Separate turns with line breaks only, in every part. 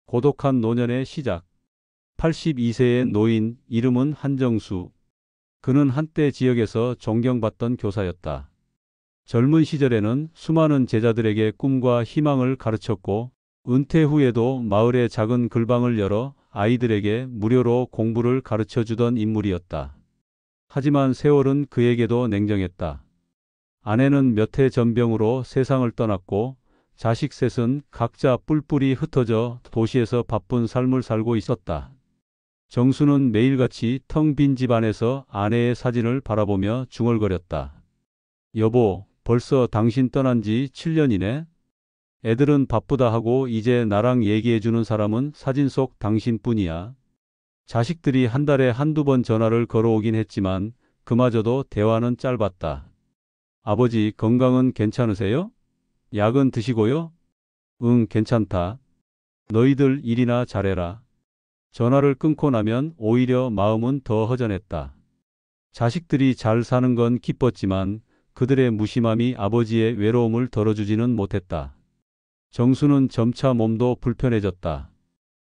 고독한 노년의 시작. 82세의 노인, 이름은 한정수. 그는 한때 지역에서 존경받던 교사였다. 젊은 시절에는 수많은 제자들에게 꿈과 희망을 가르쳤고, 은퇴 후에도 마을의 작은 글방을 열어 아이들에게 무료로 공부를 가르쳐 주던 인물이었다. 하지만 세월은 그에게도 냉정했다. 아내는 몇 해 전병으로 세상을 떠났고, 자식 셋은 각자 뿔뿔이 흩어져 도시에서 바쁜 삶을 살고 있었다. 정수는 매일같이 텅 빈 집 안에서 아내의 사진을 바라보며 중얼거렸다. 여보, 벌써 당신 떠난 지 7년이네? 애들은 바쁘다 하고 이제 나랑 얘기해주는 사람은 사진 속 당신뿐이야. 자식들이 한 달에 한두 번 전화를 걸어오긴 했지만 그마저도 대화는 짧았다. 아버지, 건강은 괜찮으세요? 약은 드시고요? 응, 괜찮다. 너희들 일이나 잘해라. 전화를 끊고 나면 오히려 마음은 더 허전했다. 자식들이 잘 사는 건 기뻤지만 그들의 무심함이 아버지의 외로움을 덜어주지는 못했다. 정수는 점차 몸도 불편해졌다.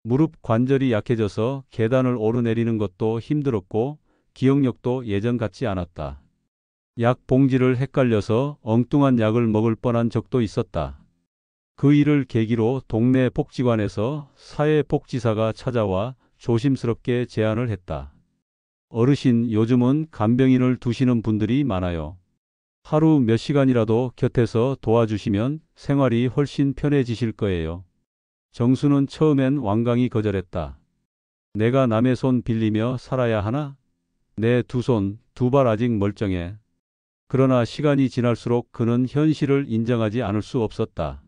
무릎 관절이 약해져서 계단을 오르내리는 것도 힘들었고 기억력도 예전 같지 않았다. 약 봉지를 헷갈려서 엉뚱한 약을 먹을 뻔한 적도 있었다. 그 일을 계기로 동네 복지관에서 사회복지사가 찾아와 조심스럽게 제안을 했다. 어르신, 요즘은 간병인을 두시는 분들이 많아요. 하루 몇 시간이라도 곁에서 도와주시면 생활이 훨씬 편해지실 거예요. 정수는 처음엔 완강히 거절했다. 내가 남의 손 빌리며 살아야 하나? 내 두 손, 두 발 아직 멀쩡해. 그러나 시간이 지날수록 그는 현실을 인정하지 않을 수 없었다.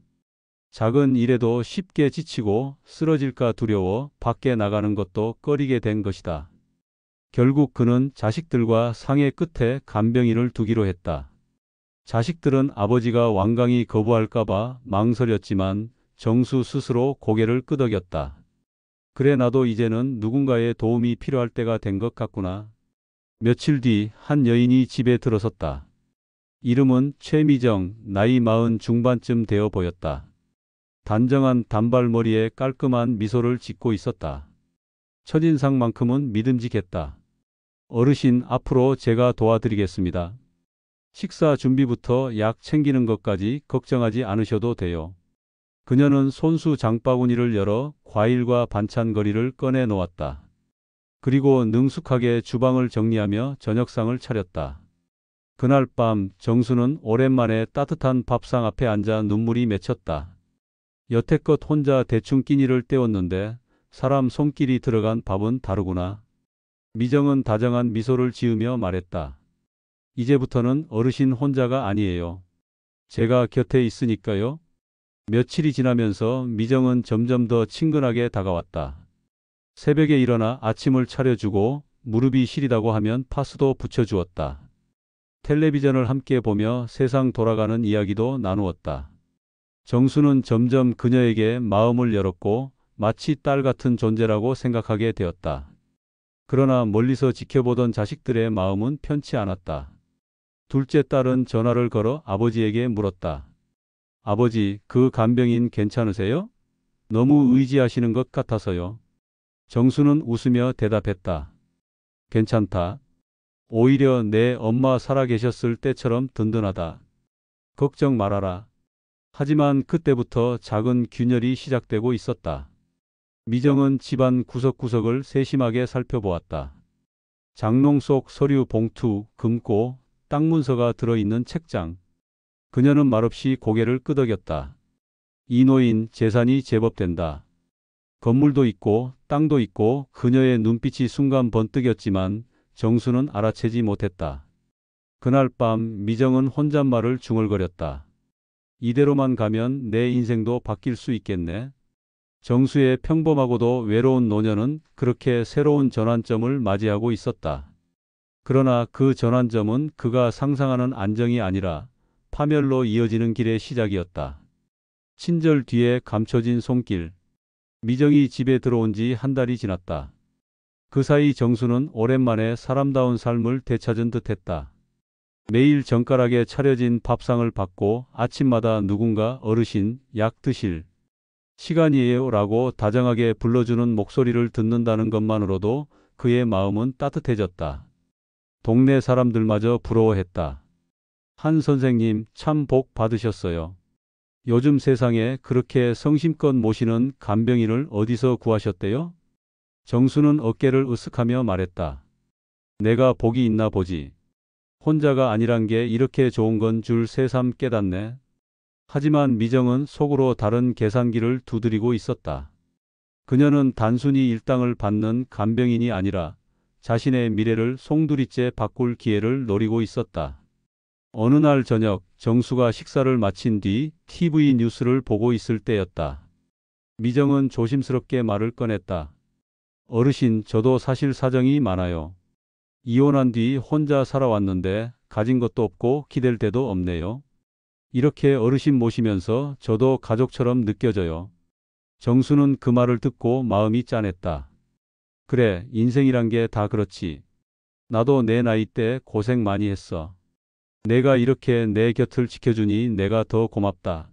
작은 일에도 쉽게 지치고 쓰러질까 두려워 밖에 나가는 것도 꺼리게 된 것이다. 결국 그는 자식들과 상의 끝에 간병인을 두기로 했다. 자식들은 아버지가 완강히 거부할까봐 망설였지만 정수 스스로 고개를 끄덕였다. 그래, 나도 이제는 누군가의 도움이 필요할 때가 된 것 같구나. 며칠 뒤 한 여인이 집에 들어섰다. 이름은 최미정, 나이 40 중반쯤 되어 보였다. 단정한 단발머리에 깔끔한 미소를 짓고 있었다. 첫인상만큼은 믿음직했다. 어르신, 앞으로 제가 도와드리겠습니다. 식사 준비부터 약 챙기는 것까지 걱정하지 않으셔도 돼요. 그녀는 손수 장바구니를 열어 과일과 반찬거리를 꺼내 놓았다. 그리고 능숙하게 주방을 정리하며 저녁상을 차렸다. 그날 밤 정수는 오랜만에 따뜻한 밥상 앞에 앉아 눈물이 맺혔다. 여태껏 혼자 대충 끼니를 때웠는데 사람 손길이 들어간 밥은 다르구나. 미정은 다정한 미소를 지으며 말했다. 이제부터는 어르신 혼자가 아니에요. 제가 곁에 있으니까요. 며칠이 지나면서 미정은 점점 더 친근하게 다가왔다. 새벽에 일어나 아침을 차려주고 무릎이 시리다고 하면 파스도 붙여주었다. 텔레비전을 함께 보며 세상 돌아가는 이야기도 나누었다. 정수는 점점 그녀에게 마음을 열었고 마치 딸 같은 존재라고 생각하게 되었다. 그러나 멀리서 지켜보던 자식들의 마음은 편치 않았다. 둘째 딸은 전화를 걸어 아버지에게 물었다. 아버지, 그 간병인 괜찮으세요? 너무 의지하시는 것 같아서요. 정수는 웃으며 대답했다. 괜찮다. 오히려 내 엄마 살아계셨을 때처럼 든든하다. 걱정 말아라. 하지만 그때부터 작은 균열이 시작되고 있었다. 미정은 집안 구석구석을 세심하게 살펴보았다. 장롱 속 서류 봉투, 금고, 땅 문서가 들어있는 책장. 그녀는 말없이 고개를 끄덕였다. 이 노인 재산이 제법 된다. 건물도 있고 땅도 있고. 그녀의 눈빛이 순간 번뜩였지만 정수는 알아채지 못했다. 그날 밤 미정은 혼잣말을 중얼거렸다. 이대로만 가면 내 인생도 바뀔 수 있겠네. 정수의 평범하고도 외로운 노년은 그렇게 새로운 전환점을 맞이하고 있었다. 그러나 그 전환점은 그가 상상하는 안정이 아니라 파멸로 이어지는 길의 시작이었다. 친절 뒤에 감춰진 손길. 미정이 집에 들어온 지 한 달이 지났다. 그 사이 정수는 오랜만에 사람다운 삶을 되찾은 듯했다. 매일 정갈하게 차려진 밥상을 받고 아침마다 누군가 어르신, 약 드실, 시간이에요 라고 다정하게 불러주는 목소리를 듣는다는 것만으로도 그의 마음은 따뜻해졌다. 동네 사람들마저 부러워했다. 한 선생님 참 복 받으셨어요. 요즘 세상에 그렇게 성심껏 모시는 간병인을 어디서 구하셨대요? 정수는 어깨를 으쓱하며 말했다. 내가 복이 있나 보지. 혼자가 아니란 게 이렇게 좋은 건 줄 새삼 깨닫네. 하지만 미정은 속으로 다른 계산기를 두드리고 있었다. 그녀는 단순히 일당을 받는 간병인이 아니라 자신의 미래를 송두리째 바꿀 기회를 노리고 있었다. 어느 날 저녁 정수가 식사를 마친 뒤 TV 뉴스를 보고 있을 때였다. 미정은 조심스럽게 말을 꺼냈다. 어르신, 저도 사실 사정이 많아요. 이혼한 뒤 혼자 살아왔는데 가진 것도 없고 기댈 데도 없네요. 이렇게 어르신 모시면서 저도 가족처럼 느껴져요. 정수는 그 말을 듣고 마음이 짠했다. 그래, 인생이란 게 다 그렇지. 나도 내 나이 때 고생 많이 했어. 내가 이렇게 내 곁을 지켜주니 내가 더 고맙다.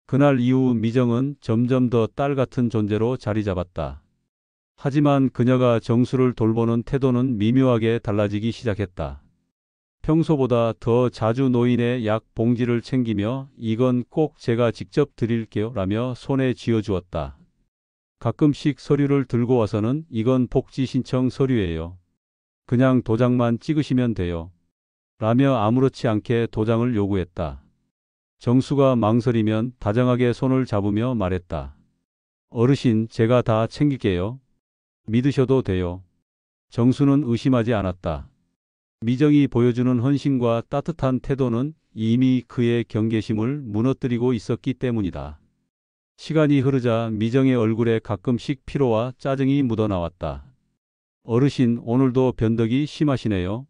그날 이후 미정은 점점 더 딸 같은 존재로 자리 잡았다. 하지만 그녀가 정수를 돌보는 태도는 미묘하게 달라지기 시작했다. 평소보다 더 자주 노인의 약 봉지를 챙기며 이건 꼭 제가 직접 드릴게요 라며 손에 쥐어주었다. 가끔씩 서류를 들고 와서는 이건 복지 신청 서류예요. 그냥 도장만 찍으시면 돼요. 라며 아무렇지 않게 도장을 요구했다. 정수가 망설이면 다정하게 손을 잡으며 말했다. 어르신, 제가 다 챙길게요. 믿으셔도 돼요. 정수는 의심하지 않았다. 미정이 보여주는 헌신과 따뜻한 태도는 이미 그의 경계심을 무너뜨리고 있었기 때문이다. 시간이 흐르자 미정의 얼굴에 가끔씩 피로와 짜증이 묻어나왔다. 어르신, 오늘도 변덕이 심하시네요.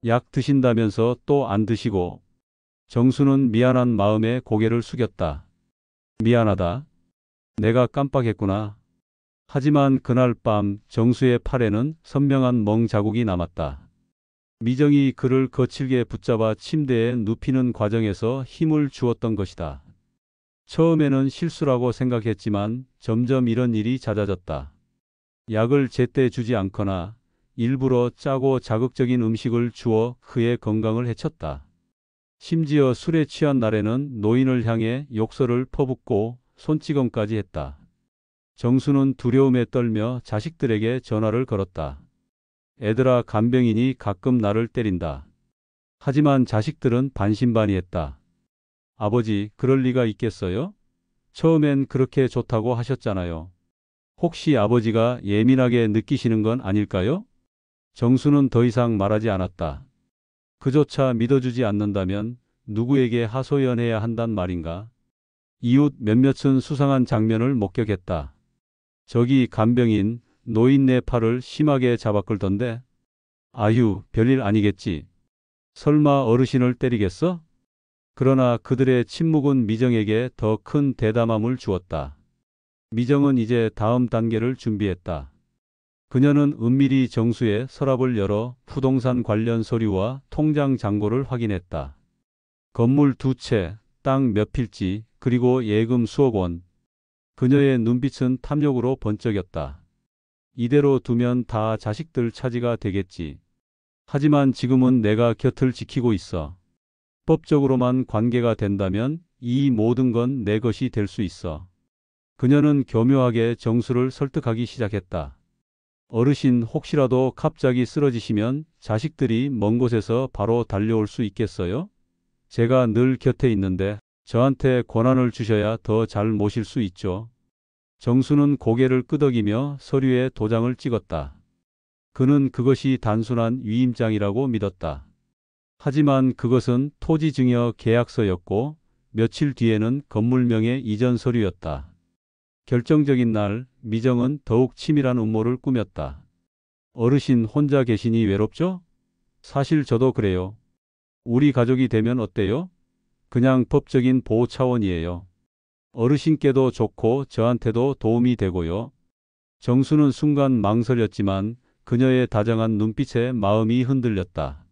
약 드신다면서 또 안 드시고. 정수는 미안한 마음에 고개를 숙였다. 미안하다. 내가 깜빡했구나. 하지만 그날 밤 정수의 팔에는 선명한 멍 자국이 남았다. 미정이 그를 거칠게 붙잡아 침대에 눕히는 과정에서 힘을 주었던 것이다. 처음에는 실수라고 생각했지만 점점 이런 일이 잦아졌다. 약을 제때 주지 않거나 일부러 짜고 자극적인 음식을 주어 그의 건강을 해쳤다. 심지어 술에 취한 날에는 노인을 향해 욕설을 퍼붓고 손찌검까지 했다. 정수는 두려움에 떨며 자식들에게 전화를 걸었다. 애들아, 간병인이 가끔 나를 때린다. 하지만 자식들은 반신반의했다. 아버지, 그럴 리가 있겠어요? 처음엔 그렇게 좋다고 하셨잖아요. 혹시 아버지가 예민하게 느끼시는 건 아닐까요? 정수는 더 이상 말하지 않았다. 그조차 믿어주지 않는다면 누구에게 하소연해야 한단 말인가? 이웃 몇몇은 수상한 장면을 목격했다. 저기 간병인, 노인네 팔을 심하게 잡아 끌던데. 아휴, 별일 아니겠지. 설마 어르신을 때리겠어? 그러나 그들의 침묵은 미정에게 더 큰 대담함을 주었다. 미정은 이제 다음 단계를 준비했다. 그녀는 은밀히 정수의 서랍을 열어 부동산 관련 서류와 통장 잔고를 확인했다. 건물 2채, 땅 몇 필지, 그리고 예금 수억 원. 그녀의 눈빛은 탐욕으로 번쩍였다. 이대로 두면 다 자식들 차지가 되겠지. 하지만 지금은 내가 곁을 지키고 있어. 법적으로만 관계가 된다면 이 모든 건 내 것이 될 수 있어. 그녀는 교묘하게 정수를 설득하기 시작했다. 어르신, 혹시라도 갑자기 쓰러지시면 자식들이 먼 곳에서 바로 달려올 수 있겠어요? 제가 늘 곁에 있는데 저한테 권한을 주셔야 더 잘 모실 수 있죠. 정수는 고개를 끄덕이며 서류에 도장을 찍었다. 그는 그것이 단순한 위임장이라고 믿었다. 하지만 그것은 토지 증여 계약서였고 며칠 뒤에는 건물명의 이전 서류였다. 결정적인 날, 미정은 더욱 치밀한 음모를 꾸몄다. 어르신 혼자 계시니 외롭죠? 사실 저도 그래요. 우리 가족이 되면 어때요? 그냥 법적인 보호 차원이에요. 어르신께도 좋고 저한테도 도움이 되고요. 정수는 순간 망설였지만 그녀의 다정한 눈빛에 마음이 흔들렸다.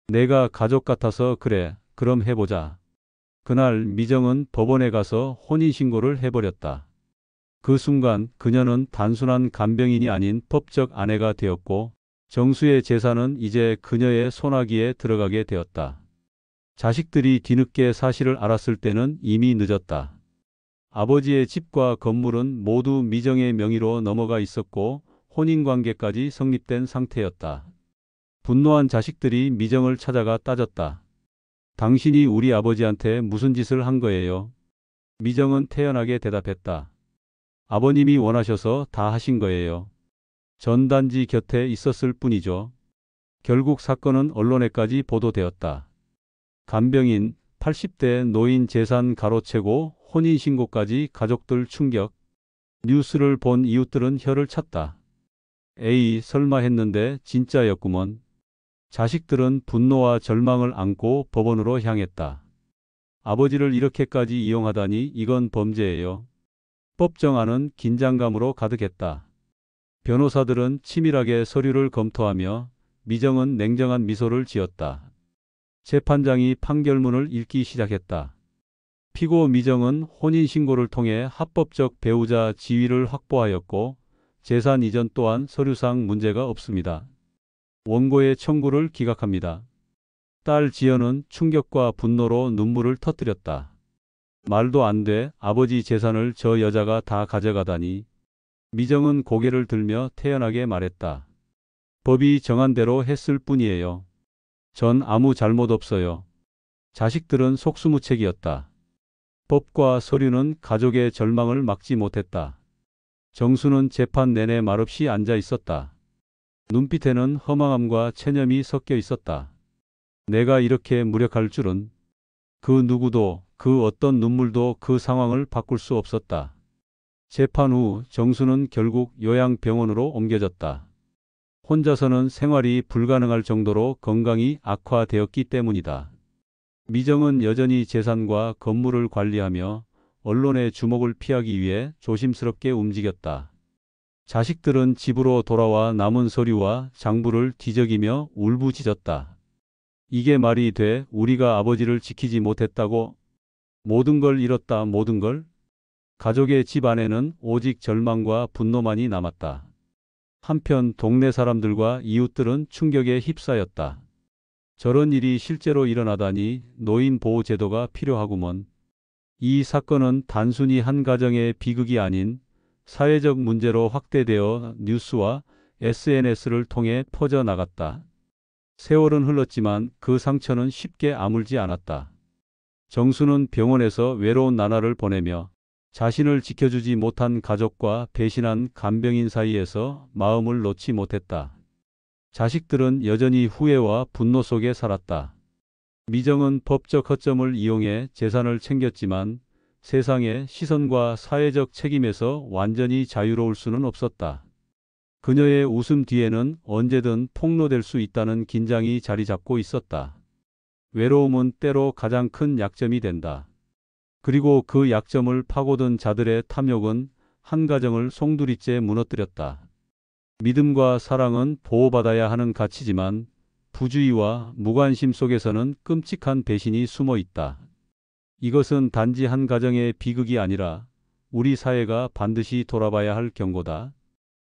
내가 가족 같아서 그래, 그럼 해보자. 그날 미정은 법원에 가서 혼인신고를 해버렸다. 그 순간 그녀는 단순한 간병인이 아닌 법적 아내가 되었고 정수의 재산은 이제 그녀의 손아귀에 들어가게 되었다. 자식들이 뒤늦게 사실을 알았을 때는 이미 늦었다. 아버지의 집과 건물은 모두 미정의 명의로 넘어가 있었고 혼인관계까지 성립된 상태였다. 분노한 자식들이 미정을 찾아가 따졌다. 당신이 우리 아버지한테 무슨 짓을 한 거예요? 미정은 태연하게 대답했다. 아버님이 원하셔서 다 하신 거예요. 전단지 곁에 있었을 뿐이죠. 결국 사건은 언론에까지 보도되었다. 간병인, 80대 노인 재산 가로채고 혼인신고까지 가족들 충격. 뉴스를 본 이웃들은 혀를 찼다. 에이, 설마 했는데 진짜였구먼. 자식들은 분노와 절망을 안고 법원으로 향했다. 아버지를 이렇게까지 이용하다니 이건 범죄예요. 법정안은 긴장감으로 가득했다. 변호사들은 치밀하게 서류를 검토하며 미정은 냉정한 미소를 지었다. 재판장이 판결문을 읽기 시작했다. 피고 미정은 혼인신고를 통해 합법적 배우자 지위를 확보하였고 재산 이전 또한 서류상 문제가 없습니다. 원고의 청구를 기각합니다. 딸 지연은 충격과 분노로 눈물을 터뜨렸다. 말도 안 돼. 아버지 재산을 저 여자가 다 가져가다니. 미정은 고개를 들며 태연하게 말했다. 법이 정한 대로 했을 뿐이에요. 전 아무 잘못 없어요. 자식들은 속수무책이었다. 법과 서류는 가족의 절망을 막지 못했다. 정수는 재판 내내 말없이 앉아 있었다. 눈빛에는 허망함과 체념이 섞여 있었다. 내가 이렇게 무력할 줄은. 그 누구도, 그 어떤 눈물도 그 상황을 바꿀 수 없었다. 재판 후 정수는 결국 요양병원으로 옮겨졌다. 혼자서는 생활이 불가능할 정도로 건강이 악화되었기 때문이다. 미정은 여전히 재산과 건물을 관리하며 언론의 주목을 피하기 위해 조심스럽게 움직였다. 자식들은 집으로 돌아와 남은 서류와 장부를 뒤적이며 울부짖었다. 이게 말이 돼? 우리가 아버지를 지키지 못했다고? 모든 걸 잃었다, 모든 걸? 가족의 집 안에는 오직 절망과 분노만이 남았다. 한편 동네 사람들과 이웃들은 충격에 휩싸였다. 저런 일이 실제로 일어나다니 노인 보호 제도가 필요하구먼. 이 사건은 단순히 한 가정의 비극이 아닌 사회적 문제로 확대되어 뉴스와 SNS를 통해 퍼져나갔다. 세월은 흘렀지만 그 상처는 쉽게 아물지 않았다. 정수는 병원에서 외로운 나날을 보내며 자신을 지켜주지 못한 가족과 배신한 간병인 사이에서 마음을 놓지 못했다. 자식들은 여전히 후회와 분노 속에 살았다. 미정은 법적 허점을 이용해 재산을 챙겼지만 세상의 시선과 사회적 책임에서 완전히 자유로울 수는 없었다. 그녀의 웃음 뒤에는 언제든 폭로될 수 있다는 긴장이 자리 잡고 있었다. 외로움은 때로 가장 큰 약점이 된다. 그리고 그 약점을 파고든 자들의 탐욕은 한 가정을 송두리째 무너뜨렸다. 믿음과 사랑은 보호받아야 하는 가치지만 부주의와 무관심 속에서는 끔찍한 배신이 숨어 있다. 이것은 단지 한 가정의 비극이 아니라 우리 사회가 반드시 돌아봐야 할 경고다.